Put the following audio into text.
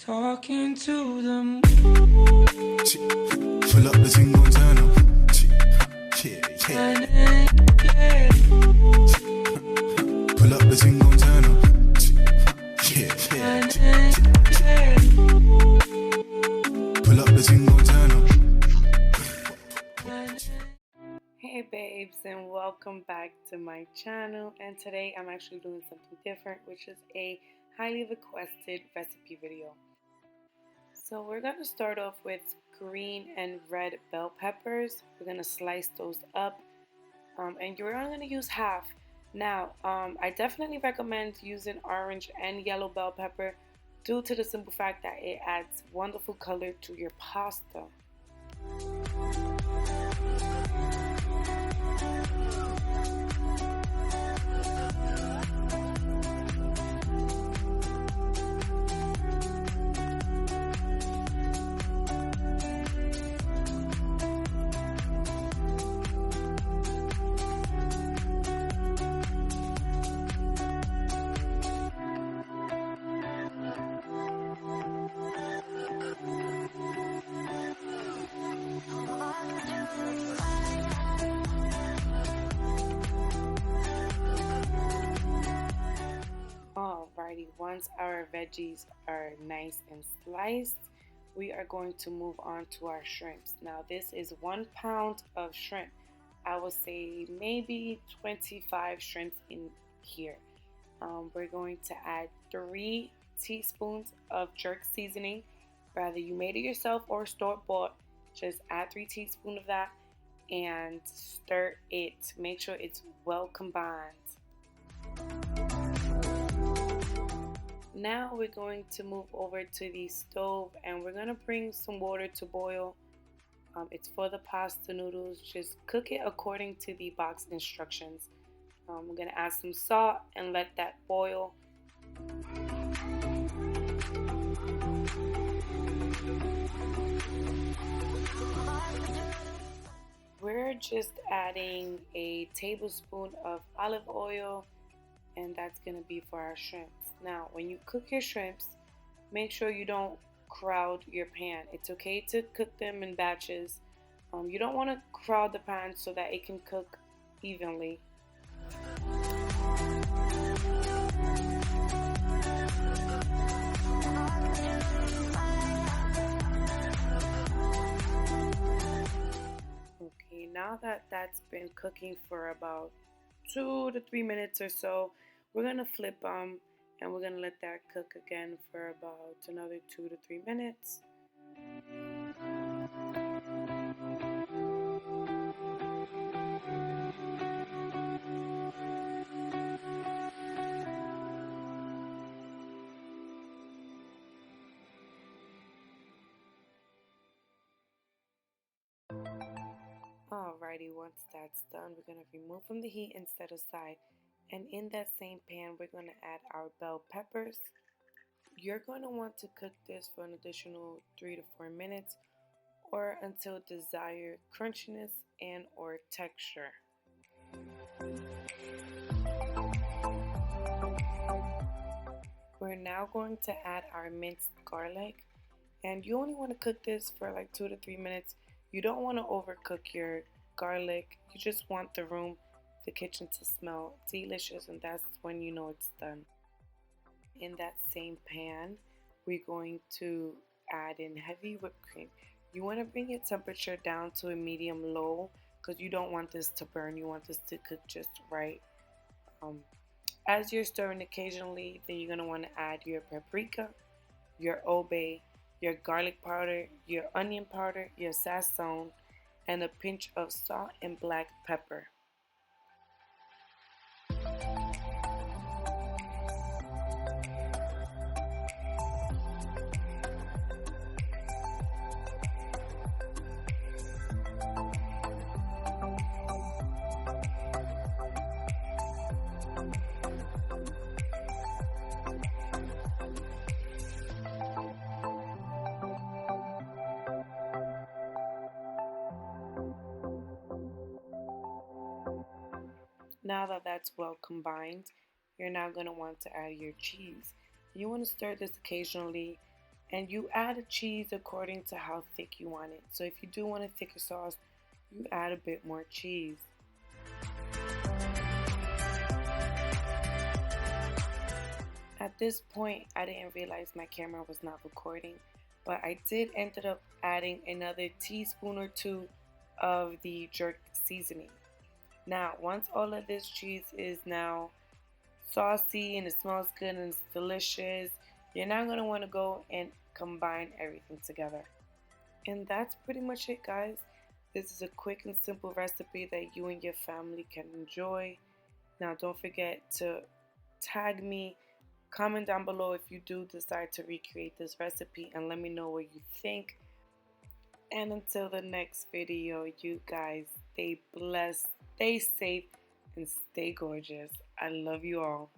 Talking to the moon. Pull up the thing, gon' turn up. Yeah, yeah. Pull up the thing, gon' turn up. Yeah, yeah. Pull up the thing, gon' turn up. Hey babes, and welcome back to my channel. And today I'm actually doing something different, which is a highly requested recipe video. So we're going to start off with green and red bell peppers. We're going to slice those up, and you're only going to use half. Now, I definitely recommend using orange and yellow bell pepper due to the simple fact that it adds wonderful color to your pasta. Alrighty, once our veggies are nice and sliced, we are going to move on to our shrimps. Now this is 1 pound of shrimp. I would say maybe 25 shrimps in here. We're going to add 3 teaspoons of jerk seasoning. Whether you made it yourself or store-bought, just add 3 teaspoons of that and stir it. Make sure it's well combined. Now we're going to move over to the stove and we're going to bring some water to boil. It's for the pasta noodles. Just cook it according to the box instructions. We're going to add some salt and let that boil. We're just adding a tablespoon of olive oil, and that's going to be for our shrimps. Now, when you cook your shrimps, make sure you don't crowd your pan. It's okay to cook them in batches. You don't want to crowd the pan so that it can cook evenly. Okay, now that that's been cooking for about 2 to 3 minutes or so, we're going to flip them and we're going to let that cook again for about another 2 to 3 minutes. Alrighty, once that's done, we're going to remove from the heat and set aside. And in that same pan, we're going to add our bell peppers. You're going to want to cook this for an additional 3 to 4 minutes or until desired crunchiness and or texture. We're now going to add our minced garlic, and you only want to cook this for like 2 to 3 minutes. You don't want to overcook your garlic. You just want the kitchen to smell delicious, and that's when you know it's done. In that same pan, we're going to add in heavy whipped cream. You want to bring your temperature down to a medium-low because you don't want this to burn. You want this to cook just right. As you're stirring occasionally, then you're going to want to add your paprika, your obey, your garlic powder, your onion powder, your saźon, and a pinch of salt and black pepper. Now that that's well combined, you're now going to want to add your cheese. You want to stir this occasionally And you add a cheese according to how thick you want it. So if you do want a thicker sauce, you add a bit more cheese. At this point, I didn't realize my camera was not recording, but I did ended up adding another teaspoon or two of the jerk seasoning. Now, once all of this cheese is now saucy and it smells good and it's delicious, you're now going to want to go and combine everything together. And that's pretty much it, guys. This is a quick and simple recipe that you and your family can enjoy. Now, don't forget to tag me. Comment down below if you do decide to recreate this recipe and let me know what you think. And until the next video, you guys stay blessed, stay safe, and stay gorgeous. I love you all.